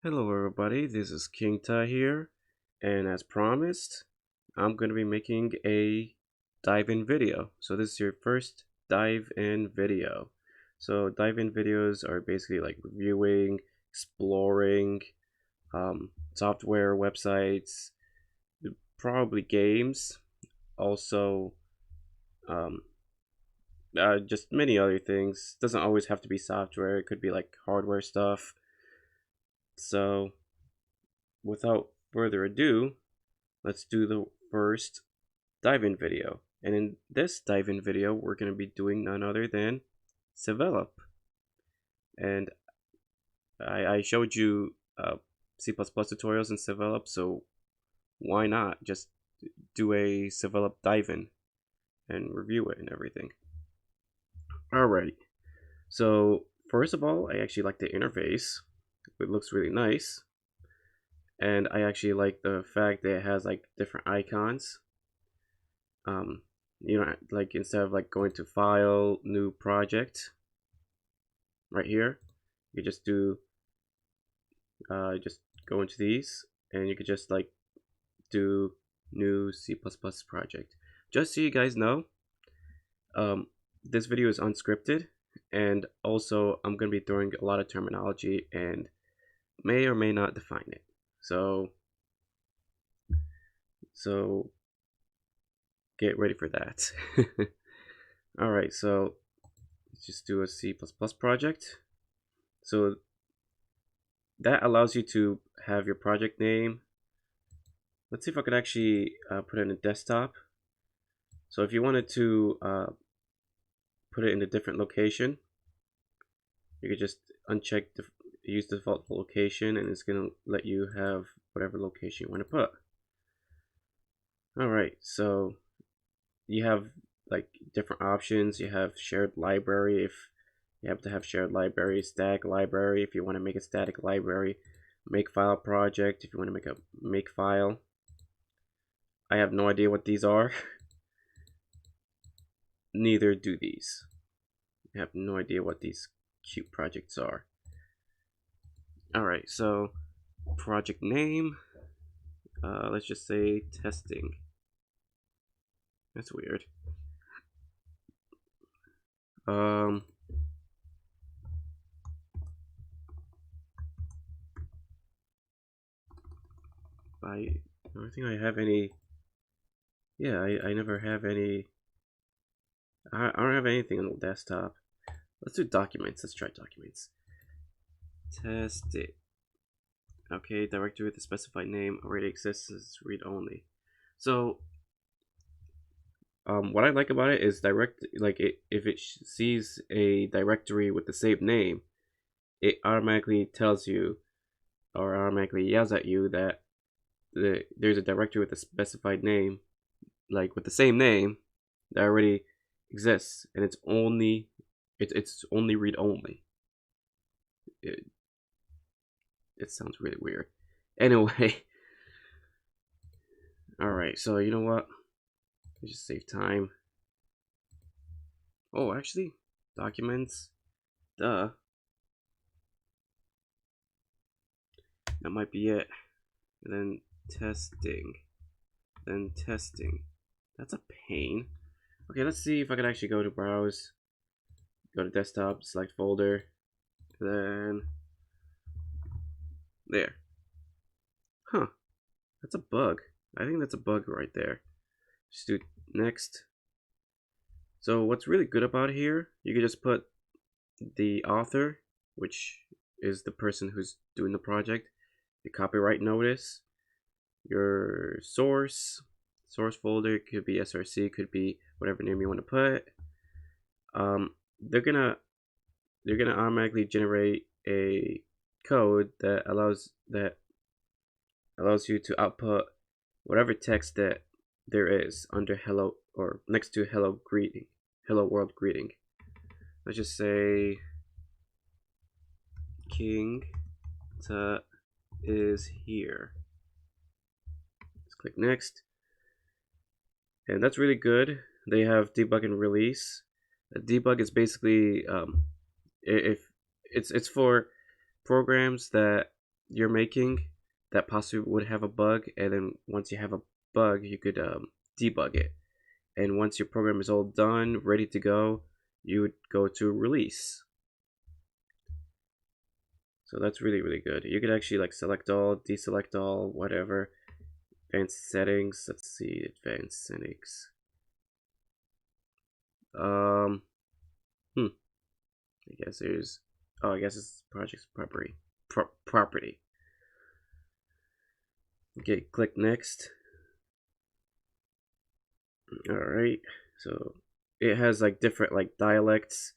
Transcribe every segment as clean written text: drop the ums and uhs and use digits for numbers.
Hello everybody, this is King Ta here, and as promised, I'm going to be making a dive-in video. So this is your first dive-in video. So dive-in videos are basically like reviewing, exploring software, websites, probably games, also um, just many other things. Doesn't always have to be software, it could be like hardware stuff. So without further ado, let's do the first dive-in video. And in this dive-in video, we're going to be doing none other than Cevelop. And I showed you C++ tutorials in Cevelop, so why not just do a Cevelop dive-in and review it and everything. Alrighty, so first of all, I actually like the interface. It looks really nice. And I actually like the fact that it has like different icons. Like instead of like going to file, new project, right here, you just do just go into these, and you could just like do new C++ project. Just so you guys know, this video is unscripted, and also I'm gonna be throwing a lot of terminology and may or may not define it. So get ready for that. Alright, so let's just do a C++ project. So that allows you to have your project name. Let's see if I could actually put it in a desktop. So if you wanted to put it in a different location, you could just uncheck use default location, and it's gonna let you have whatever location you want to put. Alright, so you have like different options. You have shared library if you have to have shared library, static library if you want to make a static library, make file project if you want to make a make file. I have no idea what these are. Neither do these. I have no idea what these cute projects are. Alright, so project name, let's just say testing. That's weird. I don't think I have any. Yeah, I never have any. I don't have anything on the desktop. Let's do documents. Let's try documents. Test it. Okay, directory with the specified name already exists as read only. So, what I like about it is if it sees a directory with the same name, it automatically tells you or automatically yells at you that there's a directory with a specified name, like with the same name, that already exists, and it's only read only. It sounds really weird. Anyway, all right. So you know what? Let's just save time. Oh, actually, documents. Duh. That might be it. And then testing. Then testing. That's a pain. Okay, let's see if I can actually go to browse. Go to desktop, select folder. Then there. Huh. That's a bug. I think that's a bug right there. Just do next. So what's really good about here, you can just put the author, which is the person who's doing the project, the copyright notice, your source folder, could be src, could be whatever name you want to put. They're gonna automatically generate a code that allows you to output whatever text that there is under hello or next to hello world greeting. Let's just say King Ta is here. Let's click next, and that's really good. They have debug and release. A debug is basically if it's for programs that you're making that possibly would have a bug, and then once you have a bug, you could debug it. And once your program is all done, ready to go, you would go to release. So that's really good. You could actually like select all, deselect all, whatever. Advanced settings. Let's see, advanced settings. I guess there's. Oh, I guess it's project's property. Property. Okay, click next. All right. So it has like different like dialects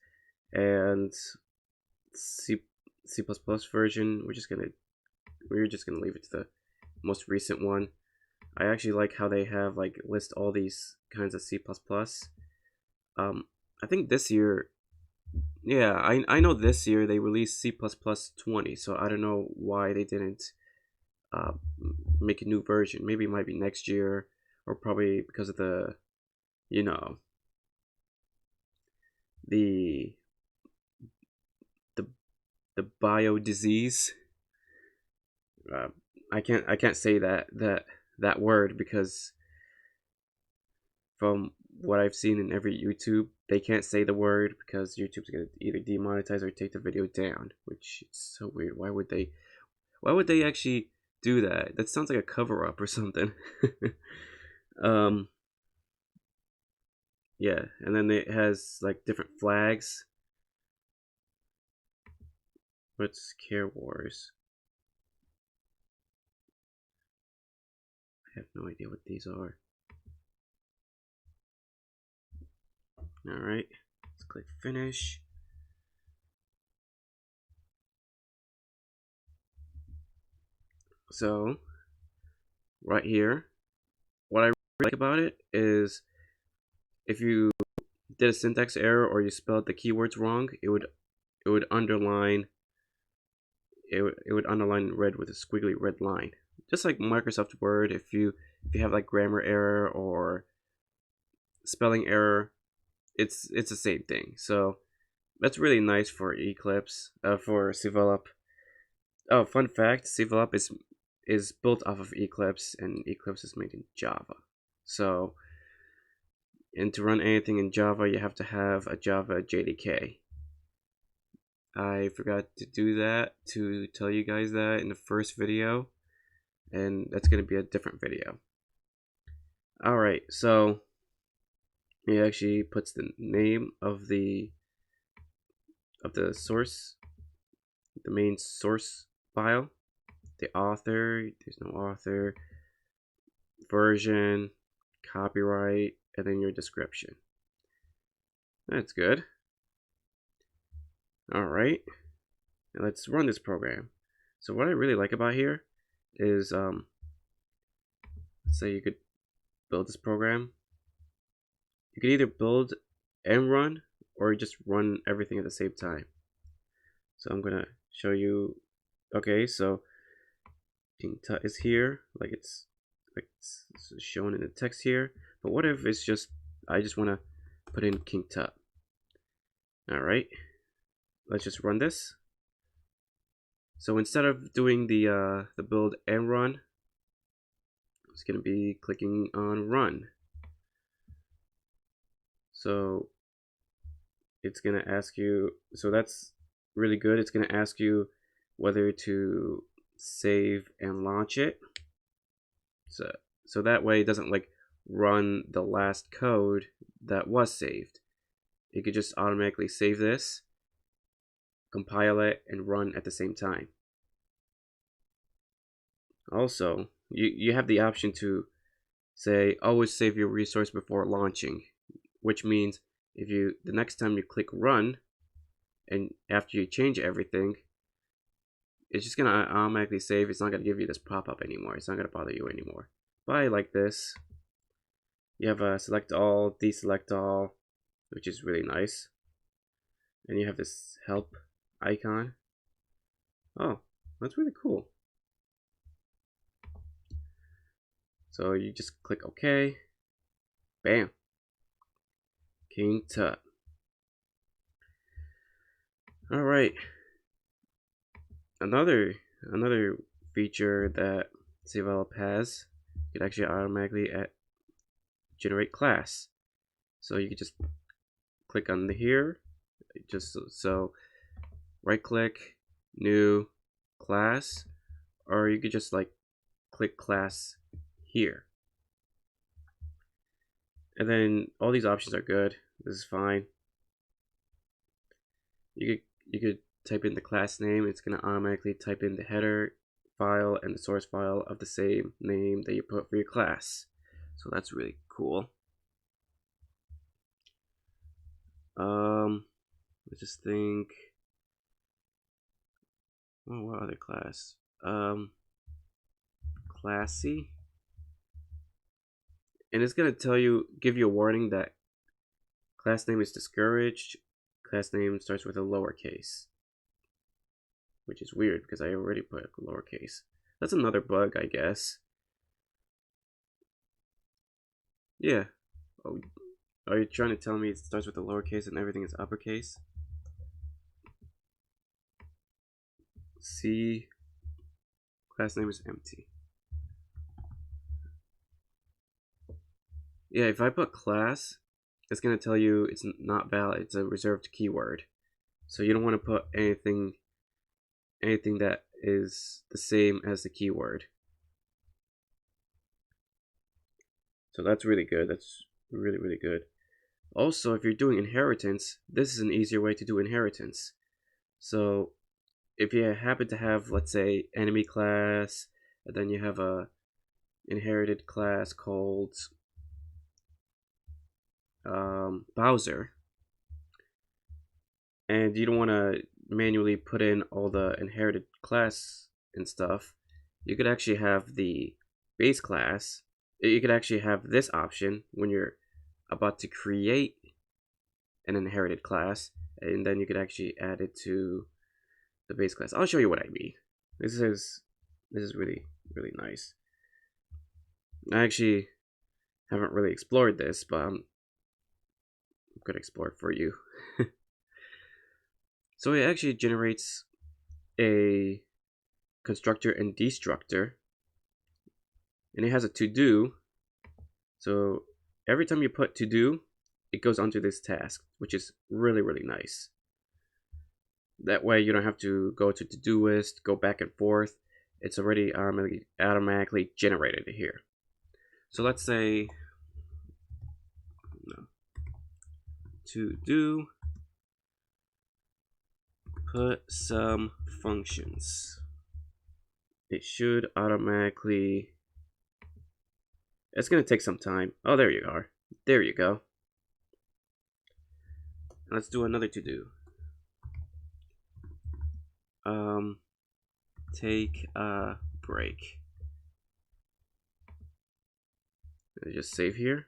and C version. We're just gonna leave it to the most recent one. I actually like how they have like list all these kinds of C++. I think this year, yeah, I know this year they released C++ 20, so I don't know why they didn't uh, make a new version. Maybe it might be next year, or probably because of the, you know, the the the bio disease. I can't say that word because from what I've seen in every YouTube, they can't say the word because YouTube's gonna either demonetize or take the video down, which is so weird. Why would they actually do that? That sounds like a cover up or something. um yeah, and then it has like different flags. What's Care Wars? I have no idea what these are. Alright, let's click finish. So right here, what I really like about it is if you did a syntax error or you spelled the keywords wrong, it would underline it would underline red with a squiggly red line. Just like Microsoft Word, if you have like grammar error or spelling error, it's the same thing. So that's really nice for Eclipse, for Cevelop. Oh, fun fact: Cevelop is built off of Eclipse, and Eclipse is made in Java. So, and to run anything in Java, you have to have a Java JDK. I forgot to do that, to tell you guys that in the first video, and that's going to be a different video. Alright, so it actually puts the name of the source, the main source file, the author, there's no author, version, copyright, and then your description. That's good. Alright, let's run this program. So what I really like about here is, let's say you could build this program. You could either build and run, or just run everything at the same time. So I'm gonna show you. Okay, so King Tut is here, like it's shown in the text here. But what if it's just I just want to put in King Tut? All right, let's just run this. So instead of doing the build and run, it's gonna be clicking on run. So it's gonna ask you. So that's really good. It's gonna ask you whether to save and launch it. So that way it doesn't like run the last code that was saved. You could just automatically save this, compile it, and run at the same time. Also, you have the option to say always save your resource before launching, which means if you the next time you click run and after you change everything, it's just gonna automatically save. It's not gonna give you this pop-up anymore. It's not gonna bother you anymore. But I like this. You have a select all, deselect all, which is really nice. And you have this help icon. Oh, that's really cool. So you just click OK. Bam. King Tut. Alright. Another another feature that Cevelop has, you can actually automatically generate class. So you can just click on the here, just so right click, new class, or you could just like click class here. And then all these options are good. This is fine. You could type in the class name. It's gonna automatically type in the header file and the source file of the same name that you put for your class. So that's really cool. Let's just think. Oh, what other class? Classy. And it's gonna give you a warning that class name is discouraged. Class name starts with a lowercase, which is weird because I already put a lowercase. That's another bug, I guess. Yeah. Oh, are you trying to tell me it starts with a lowercase and everything is uppercase? C. Class name is empty. Yeah, if I put class, it's gonna tell you it's not valid. It's a reserved keyword. So you don't want to put anything that is the same as the keyword. So that's really good. That's really, really good. Also, if you're doing inheritance, this is an easier way to do inheritance. So if you happen to have, let's say, enemy class, and then you have a inherited class called Bowser, and you don't want to manually put in all the inherited class and stuff, you could actually have the base class. You could actually have this option when you're about to create an inherited class, and then you could actually add it to the base class. I'll show you what I mean. This is really, really nice. I actually haven't really explored this, but I'm gonna explore it for you. So it actually generates a constructor and destructor, and it has a to do. So every time you put to do, it goes onto this task, which is really, really nice. That way you don't have to go to Todoist, go back and forth. It's already automatically generated here. So let's say to do put some functions. It should automatically. It's gonna take some time. Oh, there you are. There you go. Let's do another to do. Take a break. Just save here.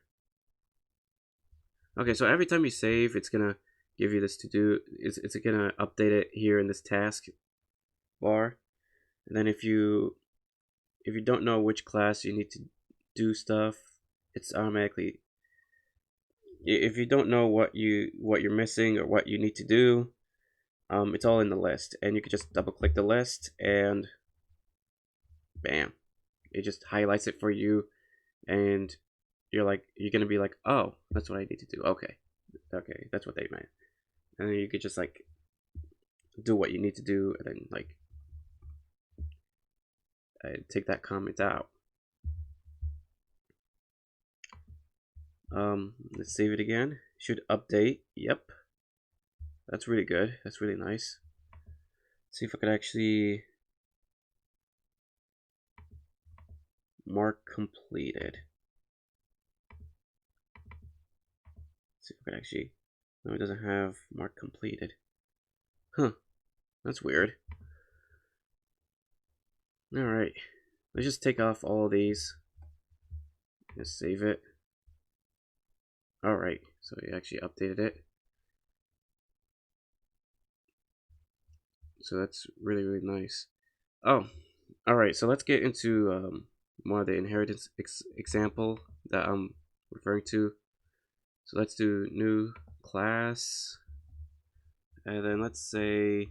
Okay, so every time you save, it's gonna give you this to do. It's gonna update it here in this task bar. And then if you don't know which class you need to do stuff, it's automatically. If you don't know what you're missing or what you need to do, it's all in the list, and you can just double click the list and bam, it just highlights it for you, and you're gonna be like, oh, that's what I need to do. Okay, that's what they meant. And then you could just like do what you need to do, and then like take that comment out. Let's save it again. Should update. Yep, that's really good. That's really nice. Let's see if I could actually mark completed. Let's see if I could actually. No, it doesn't have mark completed. Huh. That's weird. Alright. Let's just take off all of these. Just save it. Alright. So we actually updated it. So that's really, really nice. Oh. Alright. So let's get into more of the inheritance example that I'm referring to. So let's do new class. And then let's say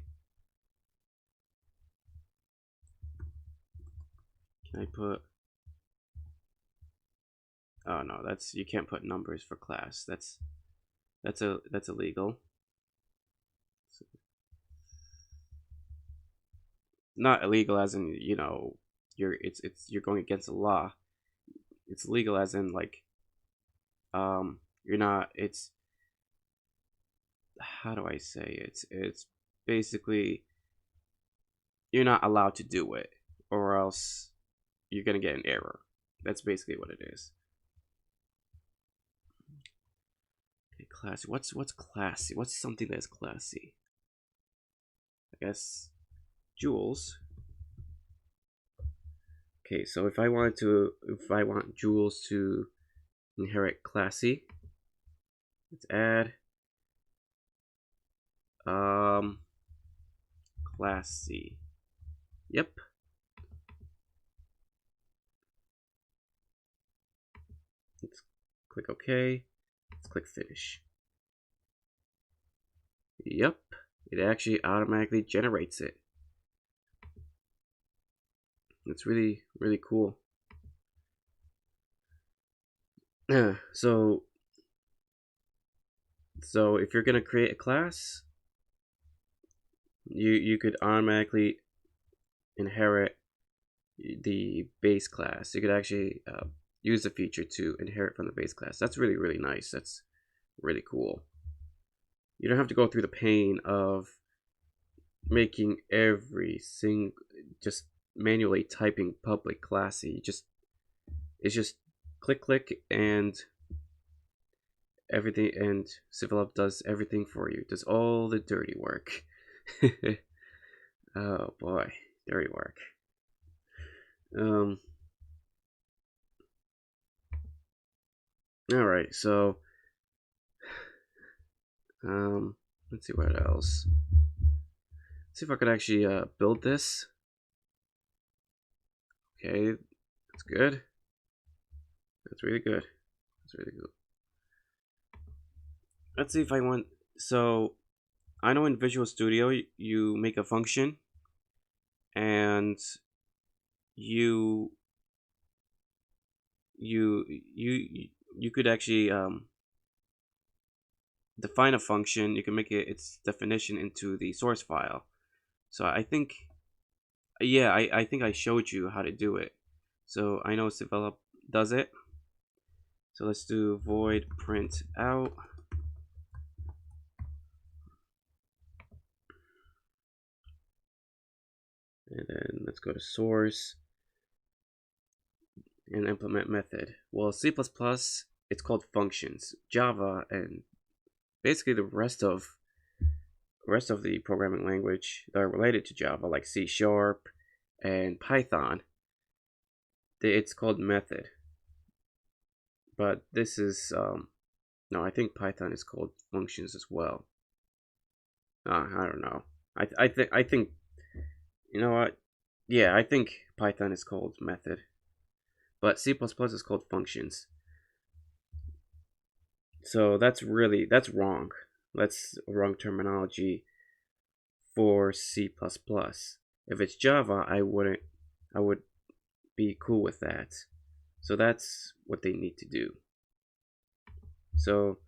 I put, oh no, that's, you can't put numbers for class. That's illegal. Not illegal as in, you know, you're going against the law. It's legal as in like, you're not, it's, how do I say it? It's basically, you're not allowed to do it, or else you're gonna get an error. That's basically what it is. Okay, classy. What's classy? What's something that's classy? I guess jewels. Okay, so if I want jewels to inherit classy, let's add classy. Yep. Let's click OK. Let's click finish. Yep, it actually automatically generates it. It's really, really cool. So if you're gonna create a class, you could automatically inherit the base class. You could actually use the feature to inherit from the base class. That's really, really nice. That's really cool. You don't have to go through the pain of making every single, just manually typing public classy. It's just click and everything, and Cevelop does everything for you. Does all the dirty work. Oh boy, dirty work. All right, so let's see what else. Let's see if I could actually build this. Okay, that's good. That's really good. That's really good. Let's see if I want. So I know in Visual Studio you make a function, and you could actually define a function. You can make its definition into the source file. So I think, yeah, I think I showed you how to do it. So I know Cevelop does it. So let's do void print out. And then let's go to source and implement method. Well, C++, it's called functions. Java and basically the rest of the programming language that are related to Java, like C# and Python, it's called method. But this is no, I think Python is called functions as well. I don't know. I think you know what? Yeah, I think Python is called method, but C++ is called functions. So that's wrong. That's wrong terminology for C++. If it's Java, I would be cool with that. So that's what they need to do. So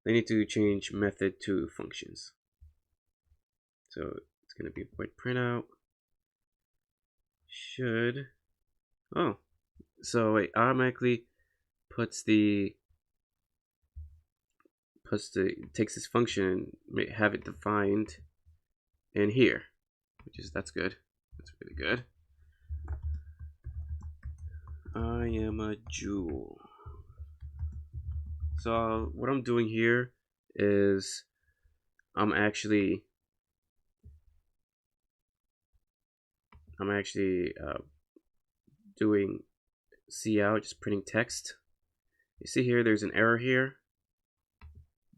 they need to change method to functions. So it's going to be void printout. Should, oh, so it automatically takes this function and have it defined in here, that's good. That's really good. I am a jewel. So what I'm doing here is I'm actually doing cout, just printing text. You see here, there's an error here.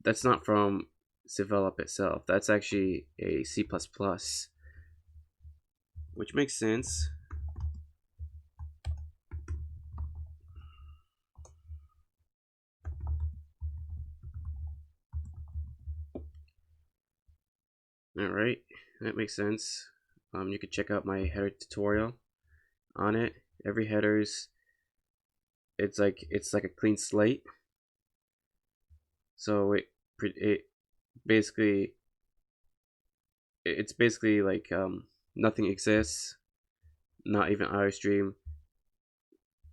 That's not from Cevelop itself. That's actually a C++, which makes sense. All right, that makes sense. You could check out my header tutorial on it, Every headers, it's like a clean slate. So basically it's basically like nothing exists, not even iostream.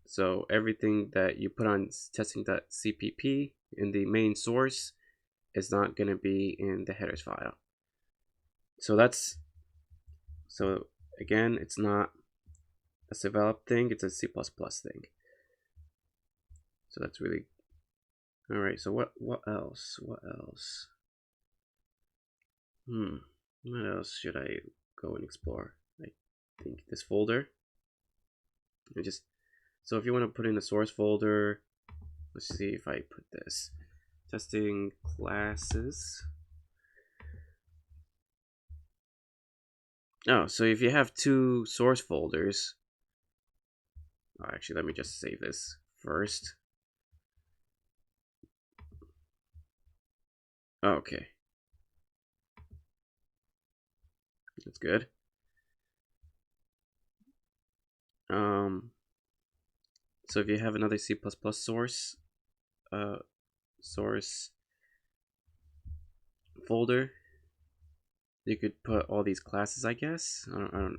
So everything that you put on testing.cpp in the main source is not going to be in the headers file. So again, it's not a Cevelop thing, it's a C++ thing. So that's really all right. So what else? What else should I go and explore? I think this folder. So if you want to put in a source folder, let's see if I put this testing classes. Oh, so if you have two source folders, actually, let me just save this first. Okay, that's good. So if you have another C++ source folder, you could put all these classes, I guess. I don't.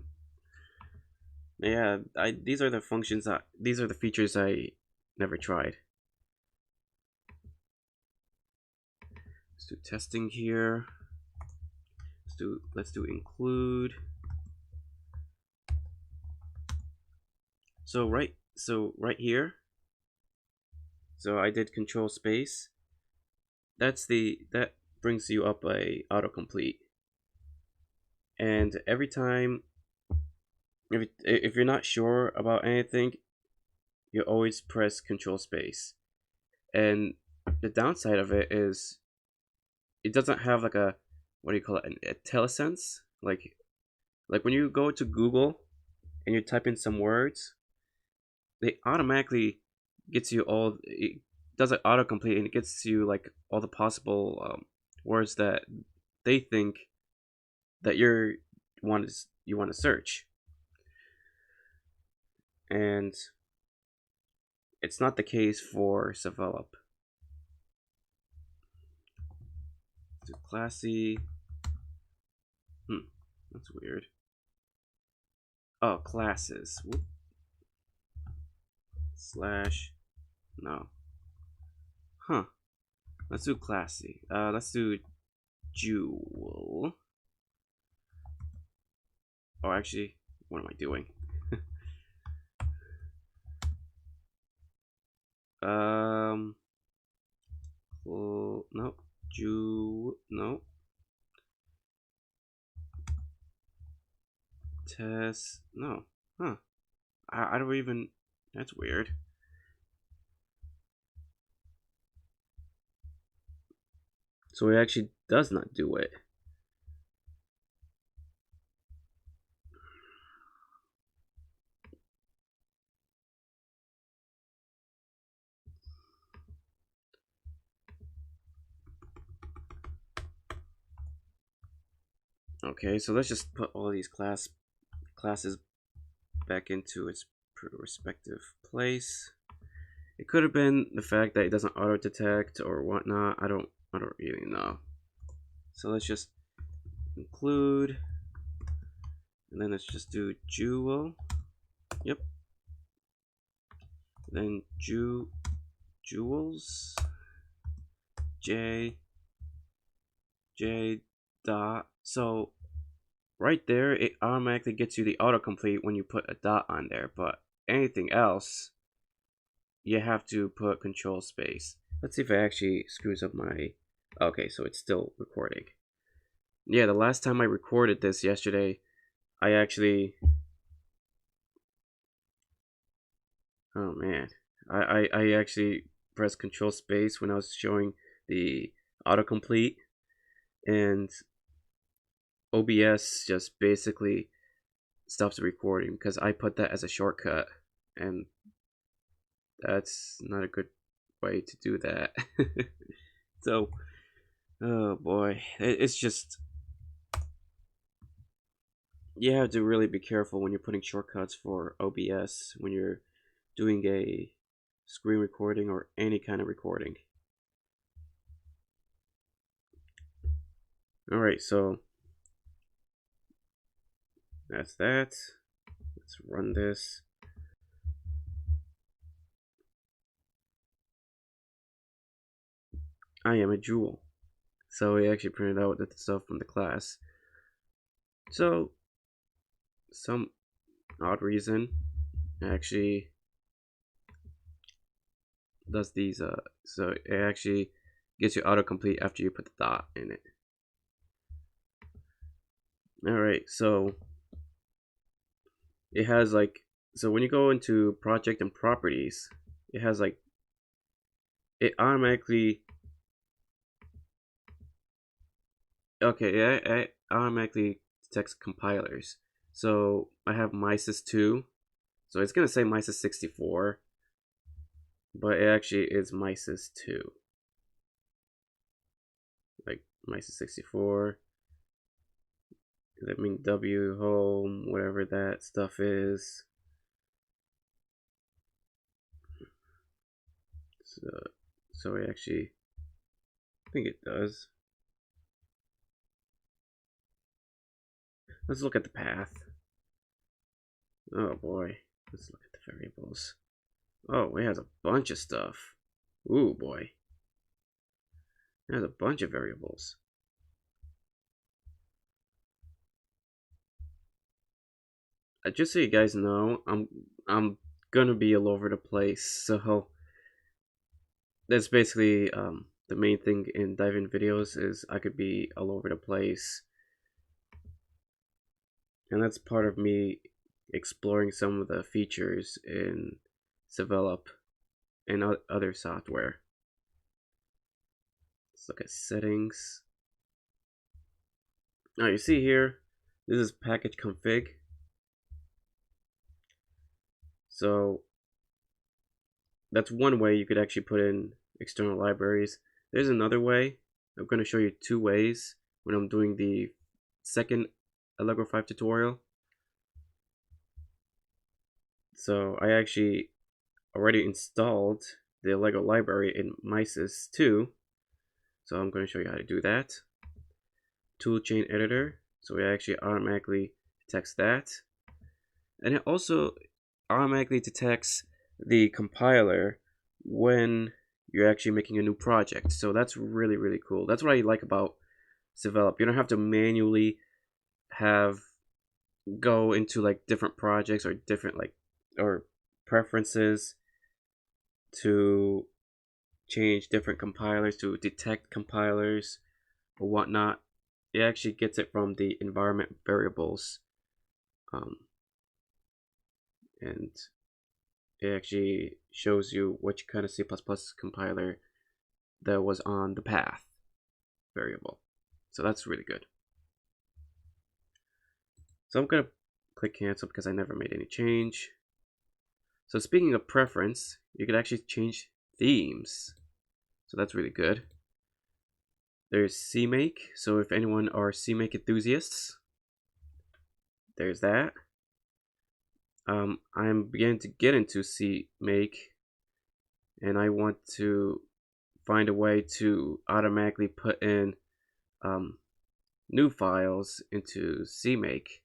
Yeah, these are the functions these are the features I never tried. Let's do testing here. Let's do include. So right here. So I did control space. That brings you up a autocomplete. And every time, if you're not sure about anything, you always press control space. And the downside of it is it doesn't have like a, what do you call it, a telesense. Like when you go to Google and you type in some words, they automatically gets you all, it does an autocomplete and it gets you like all the possible words that they think that you want to search. And it's not the case for Cevelop. Do classy. That's weird. Oh, classes. Whoop. Slash. No. Huh. Let's do classy. Let's do jewel. Oh, actually, what am I doing? Well, no. No. Test. No. Huh. I don't even. That's weird. So it actually does not do it. Okay, so let's just put all these classes back into its respective place. It could have been the fact that it doesn't auto detect or whatnot. I don't really know. So let's just include, and then let's just do jewel. Yep. Then jewels. J dot. So right there, it automatically gets you the autocomplete when you put a dot on there. But anything else, you have to put control space. Let's see if it actually screws up my. Okay, so it's still recording. Yeah, the last time I recorded this yesterday, I actually. Oh man, I actually pressed control space when I was showing the autocomplete, and OBS just basically stops the recording because I put that as a shortcut, and that's not a good way to do that. So, oh boy, it's just you have to really be careful when you're putting shortcuts for OBS when you're doing a screen recording or any kind of recording. Alright, so that's that. Let's run this. I am a jewel. So we actually printed out the stuff from the class. So, some odd reason, it actually does these, so it actually gets you autocomplete after you put the dot in it. Alright, so it has like, so when you go into project and properties, it has like, it automatically, okay, it automatically detects compilers. So I have Mises2, so it's gonna say Mises64, but it actually is Mises2. Like Mises64, that means W home, whatever that stuff is. So it actually, I think it does. Let's look at the path. Oh boy, let's look at the variables. Oh, it has a bunch of stuff. Ooh boy, it has a bunch of variables. Just so you guys know, I'm gonna be all over the place. So that's basically the main thing in diving videos is I could be all over the place, and that's part of me exploring some of the features in Cevelop and other software. Let's look at settings. Now you see here, this is package config. So that's one way you could actually put in external libraries. There's another way. I'm going to show you two ways when I'm doing the second Allegro 5 tutorial. So I actually already installed the Lego library in Mises 2. So I'm going to show you how to do that. Toolchain editor. So it actually automatically detects that. And it also automatically detects the compiler when you're actually making a new project. So that's really, really cool. That's what I like about Cevelop. You don't have to manually go into like different projects or different or preferences to change different compilers, to detect compilers or whatnot. It actually gets it from the environment variables, and it actually shows you which kind of C++ compiler that was on the path variable. So that's really good. So I'm gonna click cancel because I never made any change. So speaking of preference, you could actually change themes. So that's really good. There's CMake. So if anyone are CMake enthusiasts, there's that. I'm beginning to get into CMake, and I want to find a way to automatically put in new files into CMake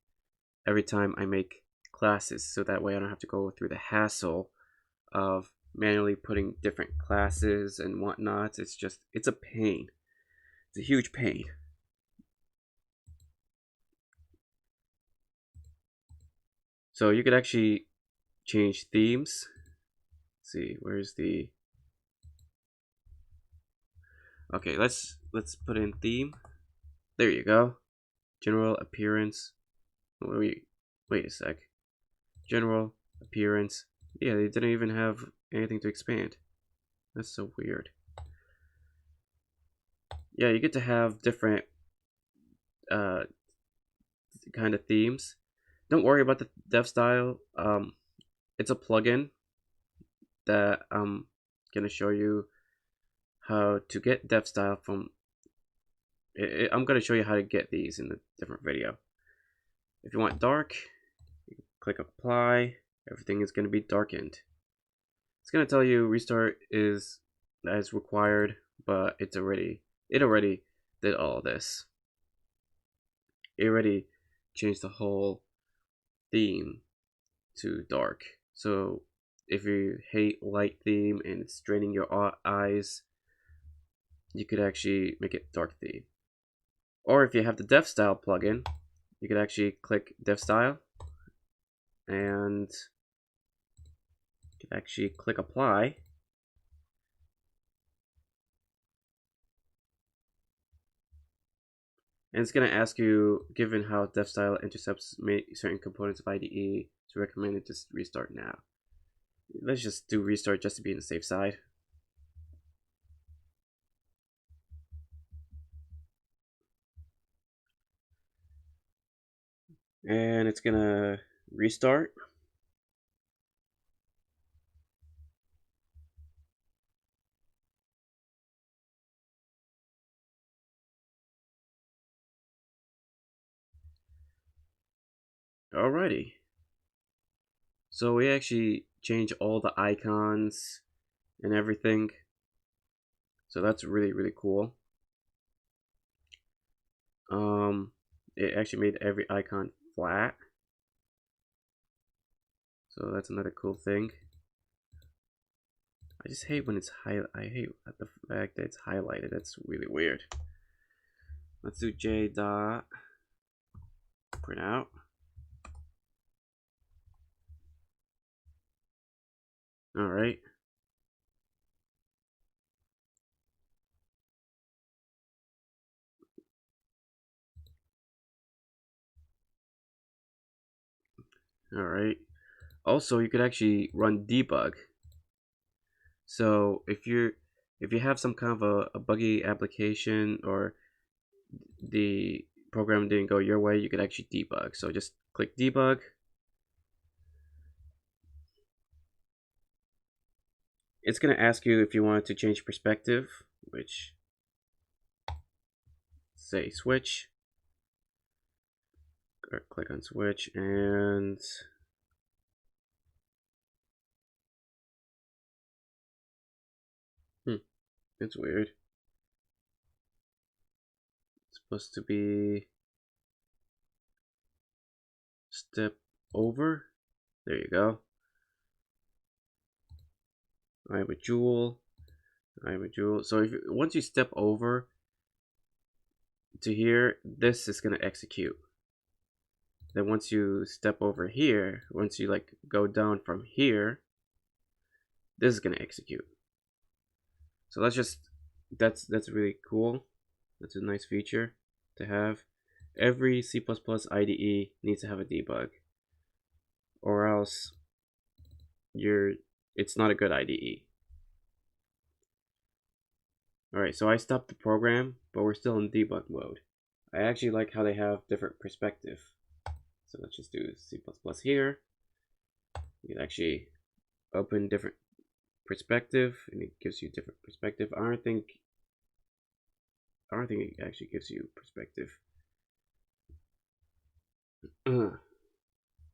every time I make classes, so that way I don't have to go through the hassle of manually putting different classes and whatnot. It's a pain. It's a huge pain. So you could actually change themes. Let's see, where's the, okay, let's put in theme. There you go. General appearance. Wait a sec. General appearance. Yeah, they didn't even have anything to expand. That's so weird. Yeah, you get to have different kind of themes. Don't worry about the dev style. It's a plugin that I'm gonna show you how to get dev style from. I'm gonna show you how to get these in a different video. If you want dark, you click apply. Everything is going to be darkened. It's going to tell you restart is as required, but it already did all this. It already changed the whole theme to dark. So if you hate light theme and it's straining your eyes, you could actually make it dark theme. Or if you have the Dev Style plugin, you could actually click Dev Style and you can actually click apply. And it's going to ask you, given how Dev Style intercepts certain components of IDE, it's recommended to restart now. Let's just do restart just to be on the safe side. And it's going to restart. Alrighty. So we actually change all the icons and everything. So that's really, really cool. It actually made every icon flat. So that's another cool thing. I just hate when it's I hate the fact that it's highlighted. That's really weird. Let's do J dot print out. All right. All right. Also, you could actually run debug. So if you have some kind of a buggy application or the program didn't go your way, you could actually debug. So just click debug. It's going to ask you if you want to change perspective, which say switch, or click on switch, and it's weird. It's supposed to be step over. There you go. I have a jewel. I have a jewel. So if once you step over to here, this is gonna execute. Then once you step over here, once you like go down from here, this is gonna execute. So that's really cool. That's a nice feature to have. Every C++ IDE needs to have a debug, or else it's not a good IDE. Alright, so I stopped the program, but we're still in debug mode. I actually like how they have different perspective. So let's just do C++ here. You can actually open different perspective, and it gives you different perspective. I don't think it actually gives you perspective. I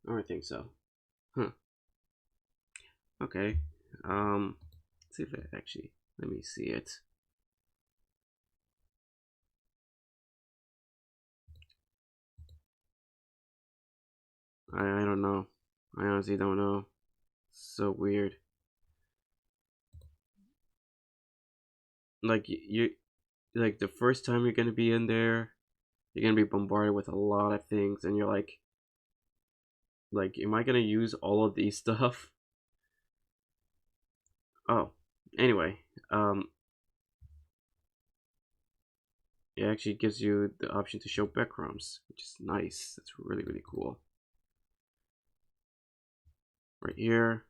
don't think so. Huh. Okay. Let's see if it actually. Let me see it. I don't know. I honestly don't know. It's so weird. Like you, like the first time you're gonna be in there, you're gonna be bombarded with a lot of things, and you're like, am I gonna use all of these stuff? Oh, anyway, it actually gives you the option to show breadcrumbs, which is nice. That's really, really cool. Right here,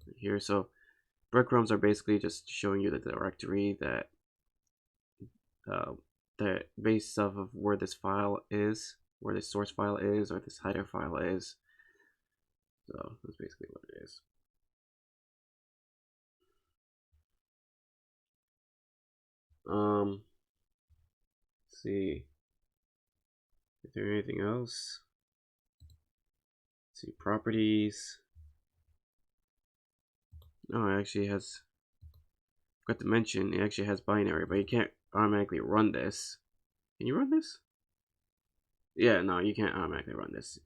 right here. So breadcrumbs are basically just showing you the directory that based off of where this file is, where this source file is, or this header file is. So that's basically what it is. Let's see. Is there anything else? Let's see, properties. Oh, it actually has, forgot to mention, it actually has binary, but you can't automatically run this. Can you run this? Yeah, no, you can't automatically run this.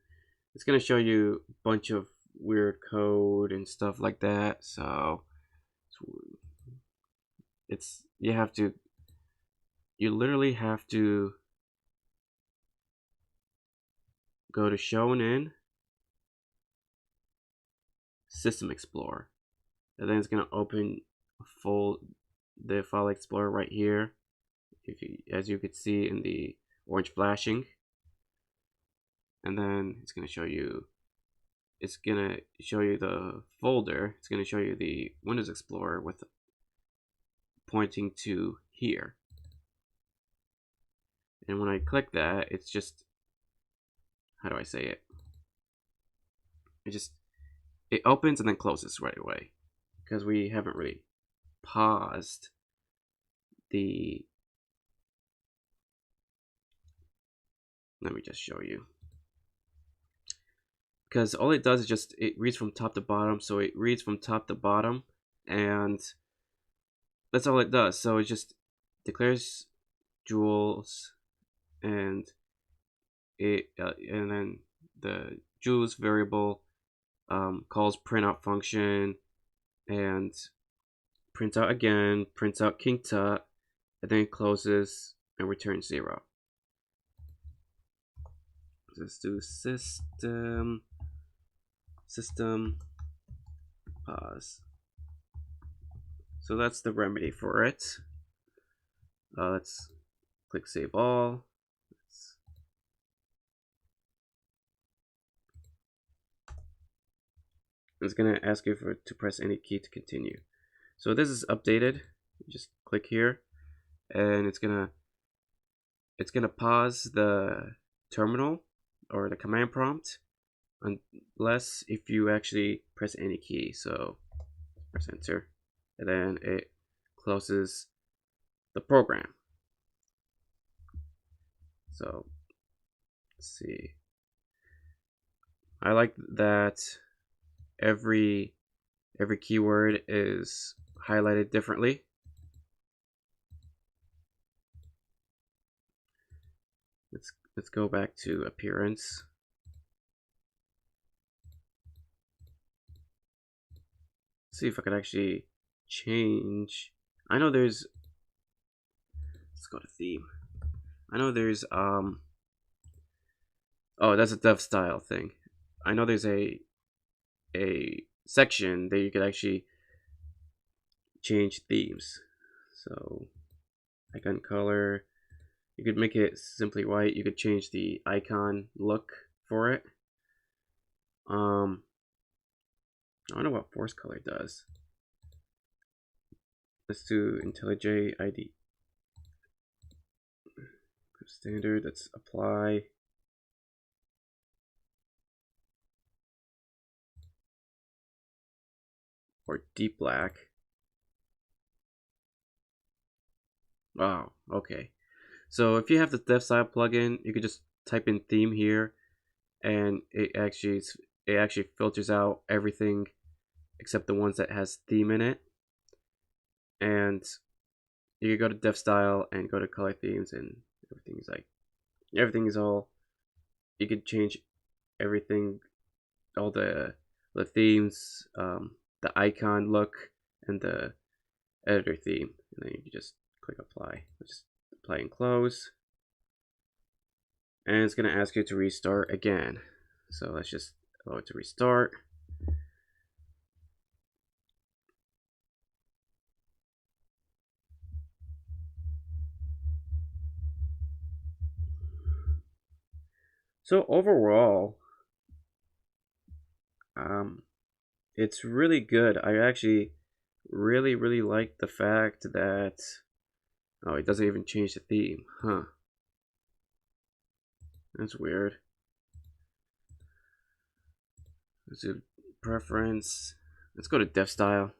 It's gonna show you a bunch of weird code and stuff like that. So it's you literally have to go to shown in System Explorer, and then it's gonna open the file explorer right here. As you could see in the orange flashing, and then it's gonna show you the folder. It's gonna show you the Windows Explorer with pointing to here. And when I click that, it's just, how do I say it? It opens and then closes right away, because we haven't really paused the, let me just show you. Because all it does is just, it reads from top to bottom. So it reads from top to bottom, and that's all it does. So it just declares joules, and and then the joules variable calls printout function, and prints out again, prints out king tut, and then closes and returns 0. Let's do system pause. So that's the remedy for it. Let's click save all. It's gonna ask you to press any key to continue. So this is updated. You just click here, and it's gonna pause the terminal or the command prompt, unless if you actually press any key. So press enter, and then it closes the program. So let's see. I like that every keyword is highlighted differently. Let's go back to appearance. Let's see if I could actually change. I know there's, let's go to theme. I know there's oh, that's a dev style thing. I know there's a section that you could actually change themes. So icon color, you could make it simply white. You could change the icon look for it. I don't know what force color does. Let's do IntelliJ IDE. Standard, let's apply. Or deep black. Wow, okay. So if you have the DevStyle plugin, you could just type in theme here, and it actually filters out everything except the ones that has theme in it. And you could go to DevStyle and go to color themes, and everything is all, you could change everything, all the themes, the icon look, and the editor theme, and then you can just click apply. Just apply and close, and it's going to ask you to restart again. So let's just allow it to restart. So overall, it's really good. I actually really like the fact that, oh, it doesn't even change the theme, huh? That's weird. Let's do preference. Let's go to dev style.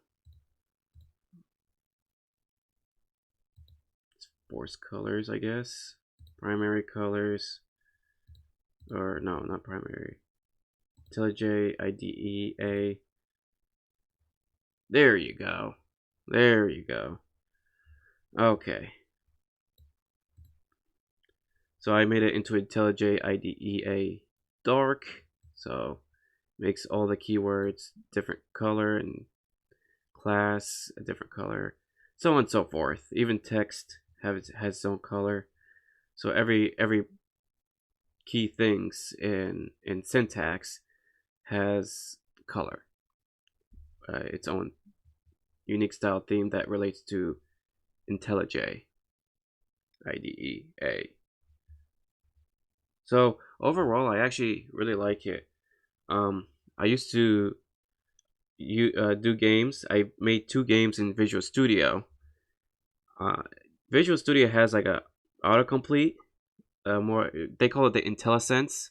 Let's force colors, I guess. Primary colors. Or no, not primary. IntelliJ IDE. There you go. There you go. Okay. So I made it into IntelliJ IDE dark. So makes all the keywords different color and class a different color, so on and so forth. Even text has its own color. So every key things in syntax has color, its own unique style theme that relates to IntelliJ IDE. So overall, I actually really like it. I used to do games. I made 2 games in Visual Studio. Uh, Visual Studio has like a autocomplete. More they call it the IntelliSense.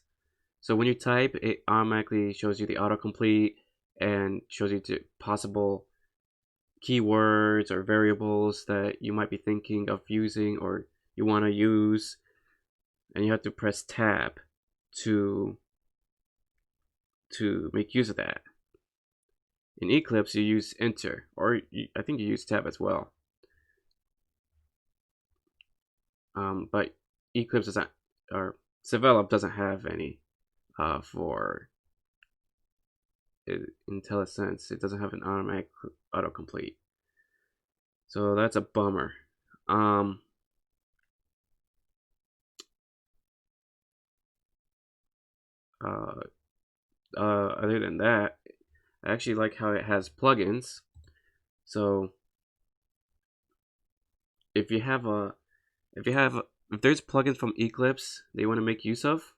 So when you type, it automatically shows you the autocomplete and shows you the possible keywords or variables that you might be thinking of using or you want to use, and you have to press tab to make use of that. In Eclipse, you use enter, or I think you use tab as well. But Eclipse doesn't, or Cevelop doesn't have any for IntelliSense. It doesn't have an automatic autocomplete, so that's a bummer. Other than that, I actually like how it has plugins. So if there's plugins from Eclipse that you want to make use of,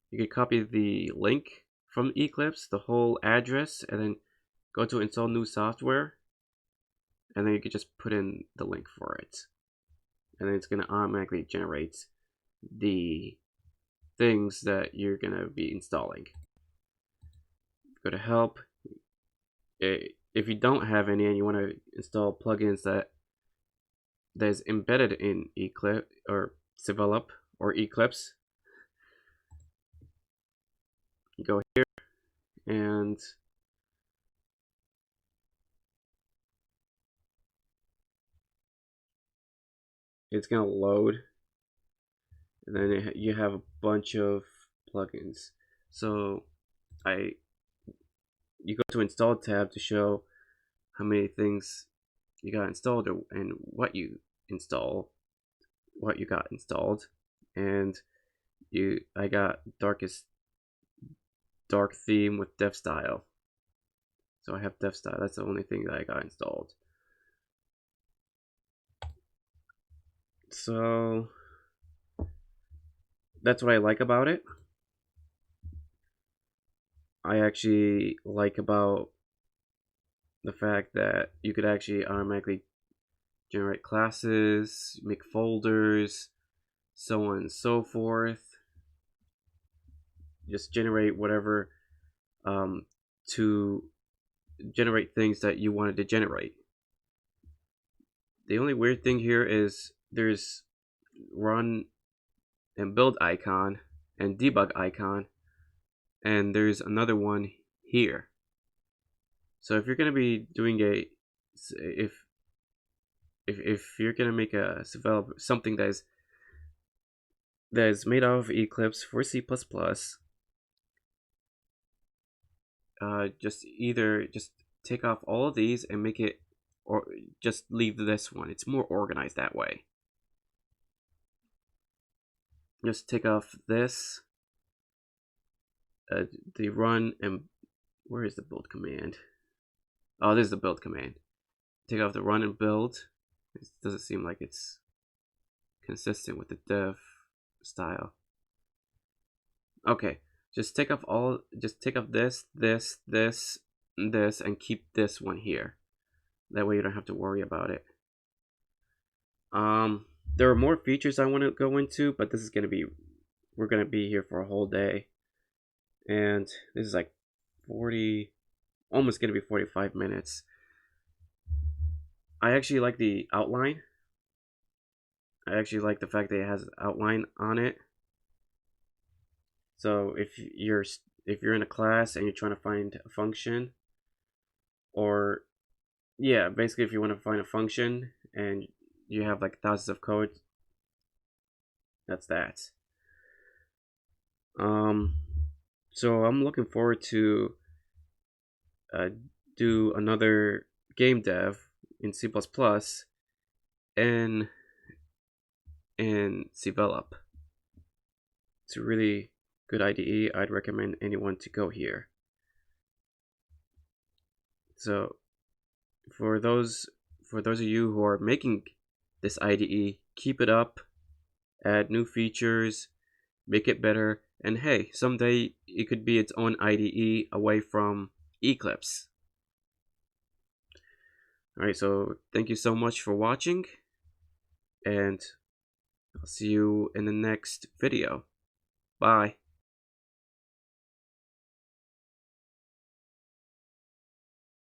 you can copy the link from Eclipse, the whole address, and then go to install new software, and then you can just put in the link for it, and then it's going to automatically generate the things that you're going to be installing. Go to help. If you don't have any and you want to install plugins that is embedded in Eclipse or Cevelop or Eclipse, you go here and it's gonna load, and then you have a bunch of plugins. So you go to install tab to show how many things you got installed and what you got installed, and I got dark theme with dev style. So I have dev style. That's the only thing that I got installed. So that's what I like about it. I actually like about the fact that you could actually automatically generate classes, make folders, so on and so forth. Just generate whatever to generate things that you wanted to generate. The only weird thing here is there's run and build icon and debug icon, and there's another one here. So if you're going to be doing if you're going to make a something that is made out of Eclipse for C++, just take off all of these and make it, or just leave this one. It's more organized that way. Just take off this, the run, and where is the build command? Oh, this is the build command. Take off the run and build. It doesn't seem like it's consistent with the dev style. Okay, just take off this, and keep this one here. That way you don't have to worry about it. There are more features I want to go into, but we're gonna be here for a whole day, and this is like 40, almost gonna be 45 minutes. I actually like the outline. I actually like the fact that it has an outline on it. So if if you're in a class and you're trying to find a function, or yeah, basically if you want to find a function and you have like thousands of code, that's that. So I'm looking forward to do another game dev in C++ and in Cevelop. It's a really good IDE. I'd recommend anyone to go here. So for those of you who are making this IDE, keep it up, add new features, make it better, and hey, someday it could be its own IDE away from Eclipse. Alright, so thank you so much for watching, and I'll see you in the next video. Bye.